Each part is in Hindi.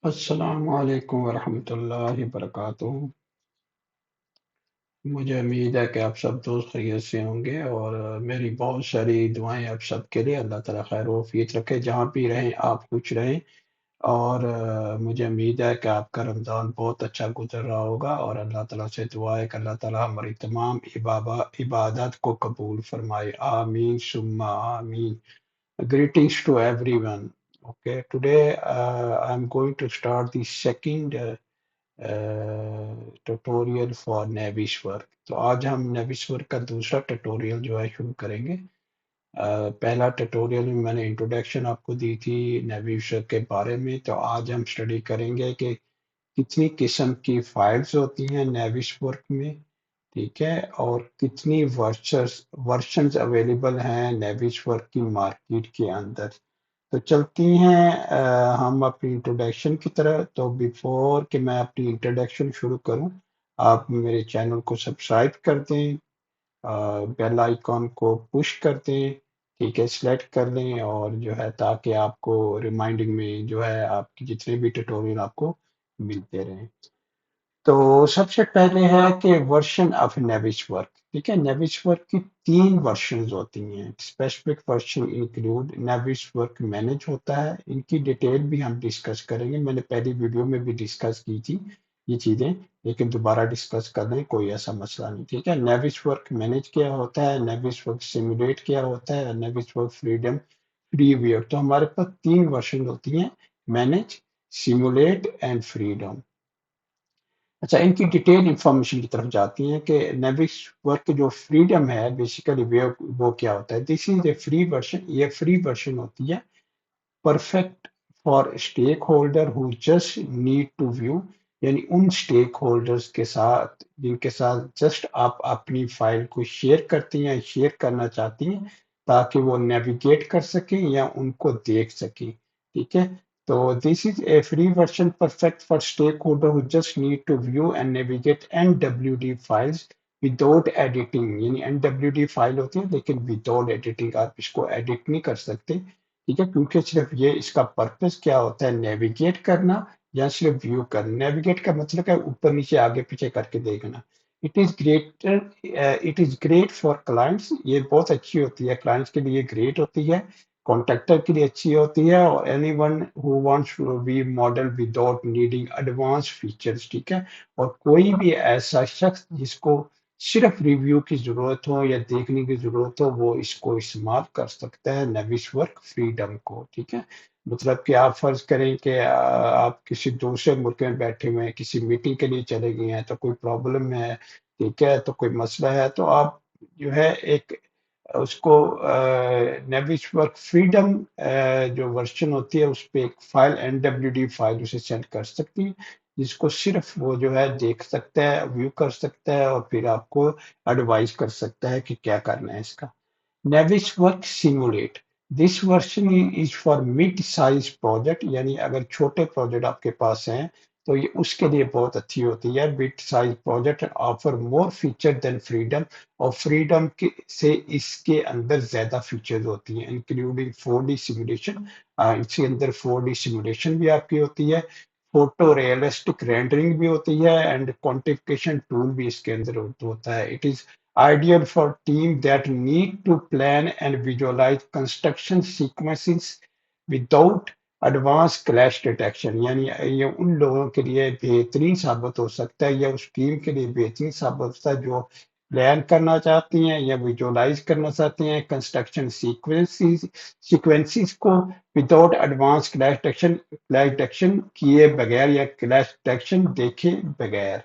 अस्सलामु अलैकुम वरहमतुल्लाहि वबरकातुहू। मुझे उम्मीद है कि आप सब दोस्त खैरियत से होंगे और मेरी बहुत सारी दुआएं आप सबके लिए। अल्लाह ताला खैर वफ़ीयत रखे, जहाँ भी रहें आप खुश रहें। और मुझे उम्मीद है कि आपका रमज़ान बहुत अच्छा गुजर रहा होगा और अल्लाह ताला से दुआ है कि अल्लाह ताला हमारी तमाम इबादत को कबूल फरमाए। आमीन सुम्मा आमीन। Greetings to everyone. Okay, today I'm going to start the second tutorial for Navisworks. तो आज हम नेविशवर का दूसरा ट्यूटोरियल जो है शुरू करेंगे। पहला ट्यूटोरियल में मैंने इंट्रोडक्शन आपको दी थी नेविशवर के बारे में। तो आज हम स्टडी करेंगे कि कितनी किस्म की फाइल्स होती हैं नेविशवर में, ठीक है, और कितनी वर्शंस अवेलेबल हैं नेविशवर की मार्केट के अंदर। तो चलती हैं हम अपनी इंट्रोडक्शन की तरह। तो बिफोर कि मैं अपनी इंट्रोडक्शन शुरू करूं, आप मेरे चैनल को सब्सक्राइब कर दें, बेल आइकॉन को पुश कर दें, ठीक है, सिलेक्ट कर लें, और जो है ताकि आपको रिमाइंडिंग में जो है आपकी जितने भी ट्यूटोरियल आपको मिलते रहें। तो सबसे पहले है कि वर्जन ऑफ नेविशवर्क, ठीक है। नेविशवर्क की 3 वर्जन्स होती हैं। स्पेसिफिक वर्जन इंक्लूड नेविशवर्क मैनेज होता है। इनकी डिटेल भी हम डिस्कस करेंगे, मैंने पहली वीडियो में भी डिस्कस की थी ये चीज़ें, लेकिन दोबारा डिस्कस कर दें, कोई ऐसा मसला नहीं, ठीक है। नेविशवर्क मैनेज क्या होता है, नेविशवर्क सिमुलेट क्या होता है, नेविशवर्क फ्रीडम फ्रीवेयर। तो हमारे पास 3 वर्जन होती हैं, मैनेज, सिमुलेट एंड फ्रीडम। अच्छा, इनकी डिटेल इंफॉर्मेशन की तरफ जाती हैं कि नेविक्स वर्क जो फ्रीडम है बेसिकली वो क्या होता है। This is a free version, ये फ्री वर्जन होती है, perfect for stakeholder who just need to view, यानी उन स्टेक होल्डर्स के साथ जिनके साथ जस्ट आप अपनी फाइल को शेयर करती हैं, शेयर करना चाहती हैं, ताकि वो नेविगेट कर सकें या उनको देख सकें, ठीक है। तो this is a free version perfect for stakeholder who just need to view and navigate NWD files without editing। यानी NWD फाइल होती है लेकिन विदाउट एडिटिंग, आप इसको एडिट नहीं कर सकते, ठीक है, क्योंकि सिर्फ ये इसका पर्पस क्या होता है, नेविगेट करना या सिर्फ व्यू करना। नेविगेट का मतलब है ऊपर नीचे आगे पीछे करके देखना। It is great for clients, ये बहुत अच्छी होती है, क्लाइंट्स के लिए ग्रेट होती है, कॉन्ट्रैक्टर के लिए अच्छी होती है, और anyone who wants to be model without needing advance features, ठीक है। और कोई भी ऐसा शख्स जिसको सिर्फ रिव्यू की जरूरत हो या देखने की जरूरत हो, वो इसको इस्तेमाल कर सकता है नेविशवर्क फ्रीडम को, ठीक है। मतलब कि आप फर्ज करें कि आप किसी दूसरे मुल्क में बैठे हुए हैं, किसी मीटिंग के लिए चले गए हैं, तो कोई प्रॉब्लम है, ठीक है, तो कोई मसला है, तो आप जो है एक उसको नेविशवर्क फ्रीडम जो वर्जन होती है उस पे एक फाइल NWD फाइल उसे सेंड कर सकती है, जिसको सिर्फ वो जो है देख सकता है, व्यू कर सकता है, और फिर आपको एडवाइस कर सकता है कि क्या करना है इसका। Navisworks simulate, this version is for mid size project, यानी अगर छोटे प्रोजेक्ट आपके पास हैं तो ये उसके लिए बहुत अच्छी होती है। Mid size project offer more feature than Freedom, और फ्रीडम के से इसके अंदर ज्यादा फीचर्स होती हैं, इंक्लूडिंग 4D सिमुलेशन। इसके अंदर 4D सिमुलेशन भी आपकी होती है, फोटो रियलिस्टिक रेंडरिंग भी होती है, एंड क्वांटिफिकेशन टूल भी इसके अंदर होता है। It is ideal for teams that need to plan and visualize construction sequences without advanced clash detection। यानी ये उन लोगों के लिए बेहतरीन साबित हो सकता है, या उस टीम के लिए बेहतरीन साबित होता है जो प्लान करना चाहती हैं या विजुअलाइज करना चाहते हैं कंस्ट्रक्शन सीक्वेंसेस को विदाउट एडवांस क्लैश डिटेक्शन किए बगैर या क्लैश डिटेक्शन देखे बगैर।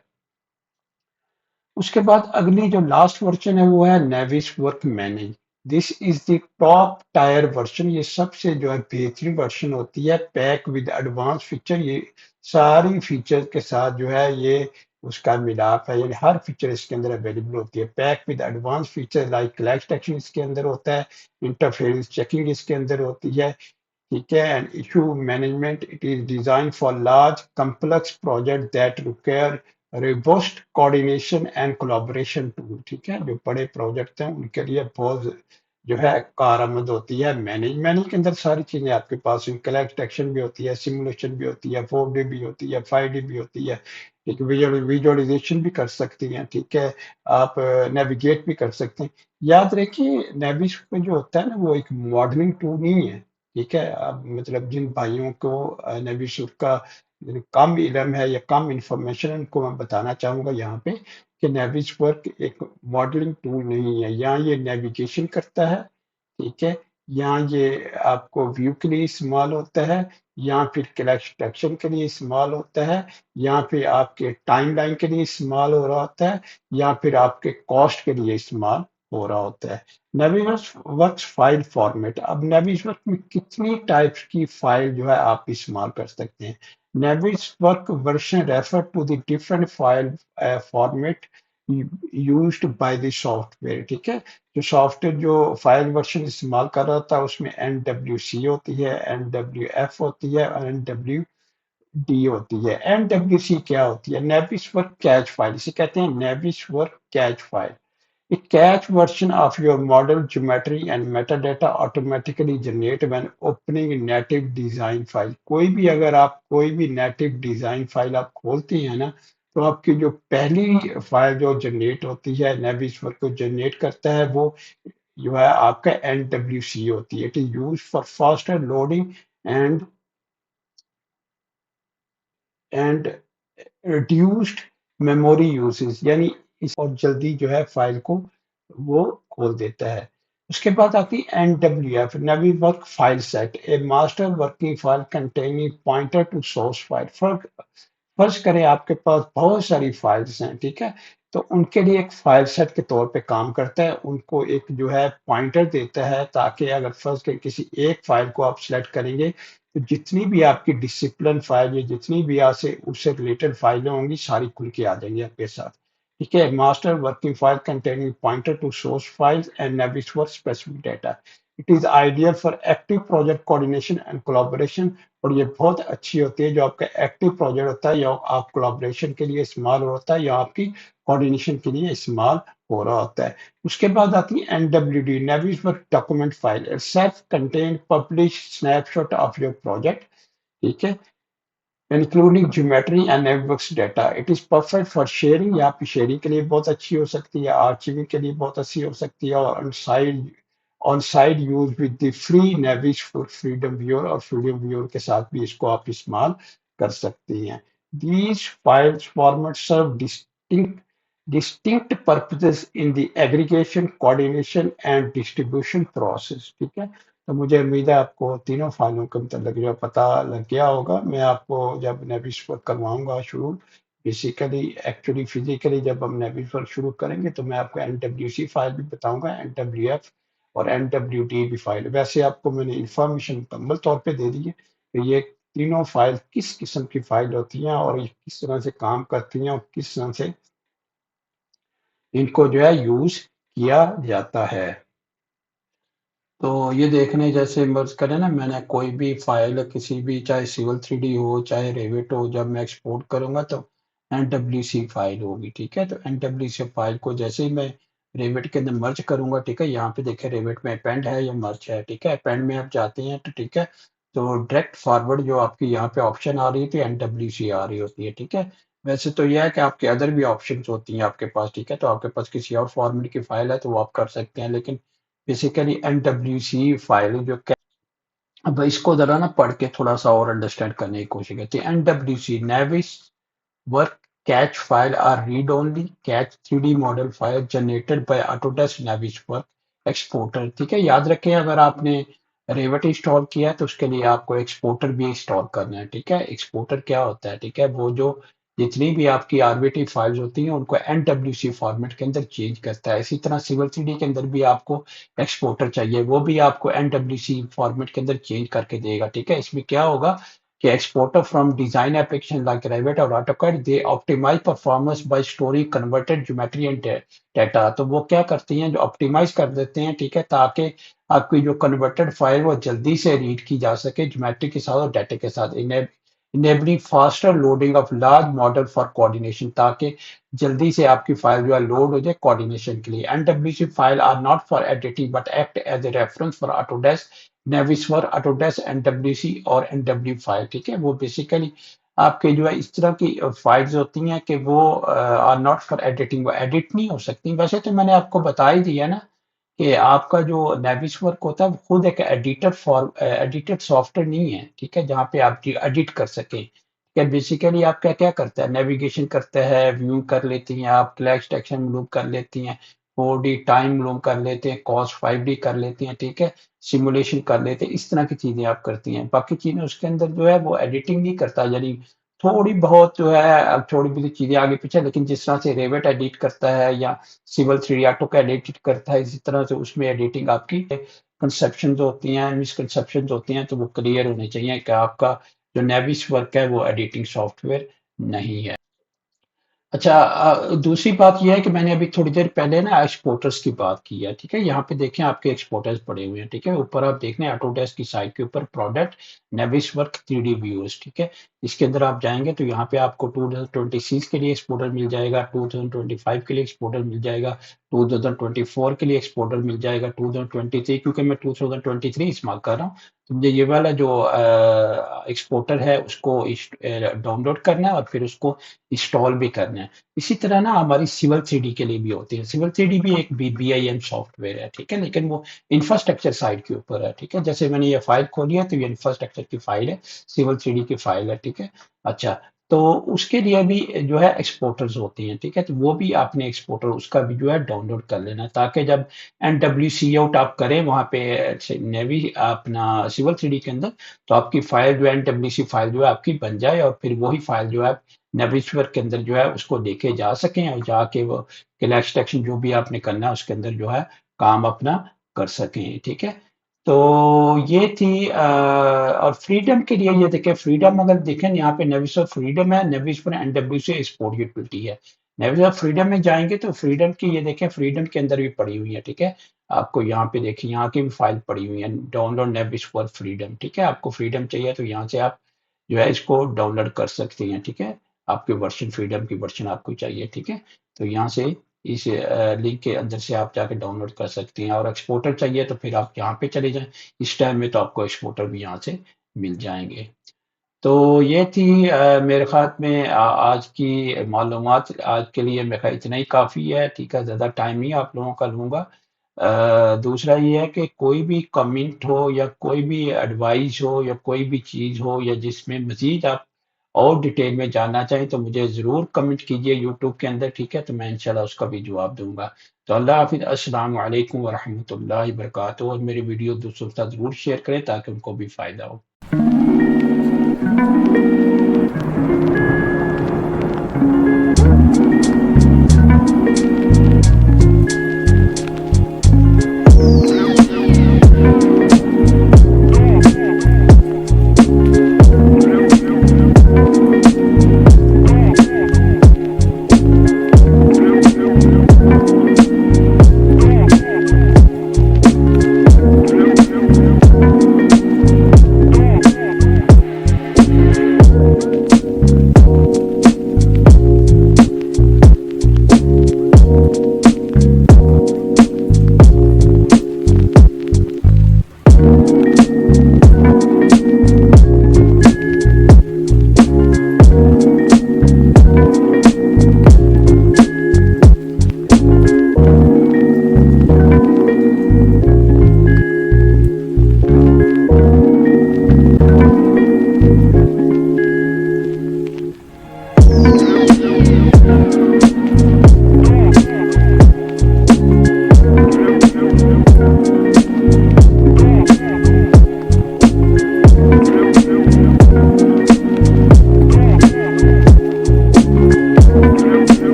उसके बाद अगली जो लास्ट वर्जन है वो है Navisworks manage. This is the top tier version, ये सबसे जो है बेहतरीन वर्जन होती है, पैक विद एडवांस फीचर। ये सारी फीचर के साथ जो है ये उसका मिलाप है, यानी हर फीचर इसके अंदर अवेलेबल होती है। Pack with advance feature like clash detection इसके अंदर होता है, इंटरफेरेंस चेकिंग इसके अंदर होती है, ठीक है, and issue management. It is design for large complex project that require robust coordination and collaboration tool, ठीक है। जो बड़े प्रोजेक्ट हैं उनके लिए बहुत जो है कारआमद होती है मैनेज के अंदर सारी चीजें आपके पास कलेक्ट एक्शन भी होती है, सिमुलेशन भी होती है, 4D भी होती है, 5D भी होती है, एक विजुअलाइजेशन भी कर सकती हैं, ठीक है, आप नेविगेट भी कर सकते हैं। याद रखिए नेविस जो होता है ना वो एक मॉडलिंग टूल नहीं है, ठीक है। अब मतलब जिन भाइयों को नेविस का कम इलम है या कम इंफॉर्मेशन उनको मैं बताना चाहूंगा यहाँ पे कि नेविस वर्क एक मॉडलिंग टूल नहीं है। यहाँ ये नेविगेशन करता है, ठीक है, यहाँ ये आपको व्यू के लिए इस्तेमाल होता है, या फिर कलेक्शन के लिए इस्तेमाल होता है, या फिर आपके टाइमलाइन के लिए इस्तेमाल हो रहा होता है, या फिर आपके कॉस्ट के लिए इस्तेमाल हो रहा होता है। नेविवर्क्स वर्क्स फाइल फॉर्मेट, अब नेविवर्क में कितनी टाइप्स की फाइल जो है आप इस्तेमाल कर सकते हैं। Navisworks version refer to the different file format used by the software, ठीक है। जो सॉफ्टवेयर जो फाइल वर्जन इस्तेमाल कर रहा था उसमें NWC होती है, NWF होती है और NWD होती है। NWC क्या होती है? नेविस वर्क कैच फाइल, इसे कहते हैं नेविस work cache file. A cache version of your model geometry and metadata automatically generate when opening a native design file। कोई भी अगर आप कोई भी native design file आप खोलती हैं ना, तो आपकी जो पहली फाइल जो जनरेट होती है नेविस वर्क को जनरेट करता है वो जो है आपका NWC होती है। It is use for faster loading and and reduced memory usage, यानी इस और जल्दी जो है फाइल को वो खोल देता है। उसके बाद आती है NWF, Navisworks file set, a master working file containing pointer to source file. फर्ज करें आपके पास बहुत सारी फाइल्स हैं, ठीक है, तो उनके लिए एक फाइल सेट के तौर पे काम करता है, उनको एक जो है पॉइंटर देता है, ताकि अगर फर्ज करें किसी एक फाइल को आप सिलेक्ट करेंगे तो जितनी भी आपकी डिसिप्लिन फाइल या जितनी भी आपसे उससे रिलेटेड फाइलें होंगी सारी खुल के आ जाएंगी आपके साथ, ठीक है। Master working file containing pointer to source files and Navis for specific data. It is ideal for active project coordination and collaboration. और ये बहुत अच्छी होती है जो आपका एक्टिव प्रोजेक्ट होता है या आप कोलैबोरेशन के लिए इस्तेमाल होता है या आपकी कोऑर्डिनेशन के लिए इस्तेमाल हो रहा होता है। उसके बाद आती है NWD, नेविस work document file, self contained publish snapshot of your project, ठीक है, including geometry and networks data. It is perfect for sharing, या आपकी शेयरिंग के लिए बहुत अच्छी हो सकती है, आर्चिविंग के लिए बहुत अच्छी हो सकती है, और on side use with the free Navis for freedom viewer, और फ्रीडम व्यूअर के साथ भी इसको आप इस्तेमाल कर सकती हैं। These files format serve distinct purposes in the aggregation, coordination and distribution process, ठीक है। तो मुझे उम्मीद है आपको तीनों फाइलों का मतलब जो पता लग गया होगा। मैं आपको जब नेविस वर्क करवाऊंगा शुरू, बेसिकली एक्चुअली फिजिकली जब हम नेविस वर्क शुरू करेंगे तो मैं आपको NWC फाइल भी बताऊंगा, NWF और NWD भी फाइल। वैसे आपको मैंने इंफॉर्मेशन मुकम्मल तौर पे दे दी है कि ये तीनों फाइल किस किस्म की फाइल होती हैं और ये किस तरह से काम करती हैं और किस तरह से इनको जो है यूज किया जाता है। तो ये देखने जैसे मर्ज करें ना, मैंने कोई भी फाइल किसी भी चाहे सिविल 3D हो चाहे रेविट हो, जब मैं एक्सपोर्ट करूंगा तो NWC फाइल होगी, ठीक है। तो NWC फाइल को जैसे ही मैं रेविट के अंदर मर्ज करूंगा, ठीक है, यहाँ पे देखे रेविट में अपेंड है या मर्ज है, ठीक है, अपेंड में आप जाते हैं तो ठीक है, तो डायरेक्ट फॉरवर्ड जो आपकी यहाँ पे ऑप्शन आ रही है तो NWC आ रही होती है, ठीक है। वैसे तो यह है कि आपके अदर भी ऑप्शन होती हैं आपके पास, ठीक है, तो आपके पास किसी और फॉर्मेट की फाइल है तो वो आप कर सकते हैं, लेकिन बेसिकली NWC फाइल जो अब इसको जरा ना पढ़ के थोड़ा सा और अंडरस्टैंड करने की कोशिश करते हैं। NWC Navisworks cache file are read only cache 3D model file generated by Autodesk Navisworks exporter, ठीक है। याद रखें अगर आपने रेवट इंस्टॉल किया है तो उसके लिए आपको एक्सपोर्टर भी इंस्टॉल करना है, ठीक है। एक्सपोर्टर क्या होता है, ठीक है, वो जो जितनी भी आपकी आरबीटी फाइल्स होती हैं उनको NWC फॉर्मेट के अंदर चेंज करता है। इसी तरह सिविल 3D के अंदर भी आपको एक्सपोर्टर चाहिए, वो भी आपको NWC फॉर्मेट के अंदर चेंज करके देगा, ठीक है। इसमें क्या होगा कि exporter from design application like Revit और AutoCAD they optimize performance by storing converted geometry and data। तो वो क्या करती हैं, जो ऑप्टिमाइज कर देते हैं, ठीक है, ताकि आपकी जो कन्वर्टेड फाइल वो जल्दी से रीड की जा सके ज्योमेट्री के साथ और डाटा के साथ। Enabling faster loading of large model for coordination, ताकि जल्दी से आपकी फाइल जो है लोड हो जाए कोऑर्डिनेशन के लिए। NWC file are not for editing but act as a reference for Autodesk, Navisworks, Autodesk, NWC और एनडब्ल्यू फाइल। ठीक है, वो बेसिकली आपके जो है इस तरह की फाइल्स होती हैं कि वो आर नॉट फॉर एडिटिंग, वो एडिट नहीं हो सकती। वैसे तो मैंने आपको बता ही दिया ना कि आपका जो नेविस वर्क होता है वो खुद एक एडिटर फॉर एडिटेड सॉफ्टवेयर नहीं है। ठीक है, जहाँ पे आप एडिट कर सकें। ठीक है, बेसिकली आप क्या क्या करता है, नेविगेशन करते हैं, व्यू कर लेती हैं आप, क्लैश एक्शन लूप कर लेती हैं, 4D टाइम लूप कर लेते हैं, कॉस 5D कर लेती हैं। ठीक है, सिमुलेशन कर लेते हैं, इस तरह की चीजें आप करती हैं। बाकी चीजें उसके अंदर जो है वो एडिटिंग नहीं करता, यानी थोड़ी बहुत जो है अब थोड़ी बहुत चीजें आगे पीछे, लेकिन जिस तरह से रेवेट एडिट करता है या सिविल 3D ऑटो का एडिट करता है, इसी तरह से उसमें एडिटिंग आपकी कंसेप्शन होती हैं, मिसकंसेप्शन होती हैं, तो वो क्लियर होने चाहिए कि आपका जो नेविस वर्क है वो एडिटिंग सॉफ्टवेयर नहीं है। अच्छा, दूसरी बात ये है कि मैंने अभी थोड़ी देर पहले ना एक्सपोर्टर्स की बात की है। ठीक है, यहाँ पे देखें आपके एक्सपोर्टर्स पड़े हुए हैं। ठीक है, ऊपर आप देख रहे हैं ऑटोडेस्क की साइट के ऊपर प्रोडक्ट नेविस वर्क 3D व्यूज। ठीक है, इसके अंदर आप जाएंगे तो यहाँ पे आपको 2026 के लिए एक्सपोर्टर मिल जाएगा, 2025 के लिए एक्सपोर्टर मिल जाएगा, 2024 के लिए एक्सपोर्टर मिल जाएगा, 2023, क्योंकि मैं 2023 इस्तेमाल कर रहा हूँ तो मुझे ये वाला जो एक्सपोर्टर है उसको डाउनलोड करना है और फिर उसको इंस्टॉल भी करना है। इसी तरह ना हमारी सिविल 3D के लिए भी होती है। सिविल 3D भी एक BIM सॉफ्टवेयर है। ठीक है, लेकिन वो इंफ्रास्ट्रक्चर साइड के ऊपर है। ठीक है, जैसे मैंने ये फाइल खोली है तो ये इंफ्रास्ट्रक्चर की फाइल है, सिविल 3D की फाइल है। ठीक है, अच्छा, तो उसके लिए भी जो है एक्सपोर्टर्स होते हैं। ठीक है, तो वो भी आपने एक्सपोर्टर उसका भी जो है डाउनलोड कर लेना है, ताकि जब NWC आउट आप करें वहां पे नेवी अपना सिविल 3D के अंदर, तो आपकी फाइल जो है NWC फाइल जो है आपकी बन जाए और फिर वही फाइल जो है नेविस्वर के अंदर जो है उसको देखे जा सकें और जाके वो किला एक्सट्रैक्शन जो भी आपने करना है उसके अंदर जो है काम अपना कर सकें। ठीक है, तो ये थी और फ्रीडम के लिए ये देखें, फ्रीडम अगर देखें यहाँ पे नेविस्वर फ्रीडम है, नेविस्वर NW से एक्सपोर्ट यूटिलिटी है। नेविस्वर फ्रीडम में जाएंगे तो फ्रीडम की ये देखें, फ्रीडम के अंदर भी पड़ी हुई है। ठीक है, आपको यहाँ पे देखिए यहाँ की भी फाइल पड़ी हुई है, डाउनलोड नेविस्वर फ्रीडम। ठीक है, आपको फ्रीडम चाहिए तो यहाँ से आप जो है इसको डाउनलोड कर सकते हैं। ठीक है, आपके वर्जन फ्रीडम की वर्जन आपको चाहिए। ठीक है, तो यहाँ से इस लिंक के अंदर से आप जाके डाउनलोड कर सकते हैं। और एक्सपोर्टर चाहिए तो फिर आप यहाँ पे चले जाएं, इस टाइम में तो आपको एक्सपोर्टर भी यहाँ से मिल जाएंगे। तो ये थी मेरे ख्याल में आज की मालूमात। आज के लिए मेरे ख्याल इतना ही काफ़ी है। ठीक है, ज़्यादा टाइम नहीं आप लोगों का लूँगा। दूसरा ये है कि कोई भी कमेंट हो या कोई भी एडवाइस हो या कोई भी चीज़ हो या जिसमें मज़ीद आप और डिटेल में जानना चाहें तो मुझे ज़रूर कमेंट कीजिए यूट्यूब के अंदर। ठीक है, तो मैं इंशाल्लाह उसका भी जवाब दूँगा। तो अल्लाह हाफ़िज़, अस्सलामु अलैकुम व रहमतुल्लाहि व बरकातुहू। और मेरी वीडियो दूसरों के साथ ज़रूर शेयर करें ताकि उनको भी फ़ायदा हो।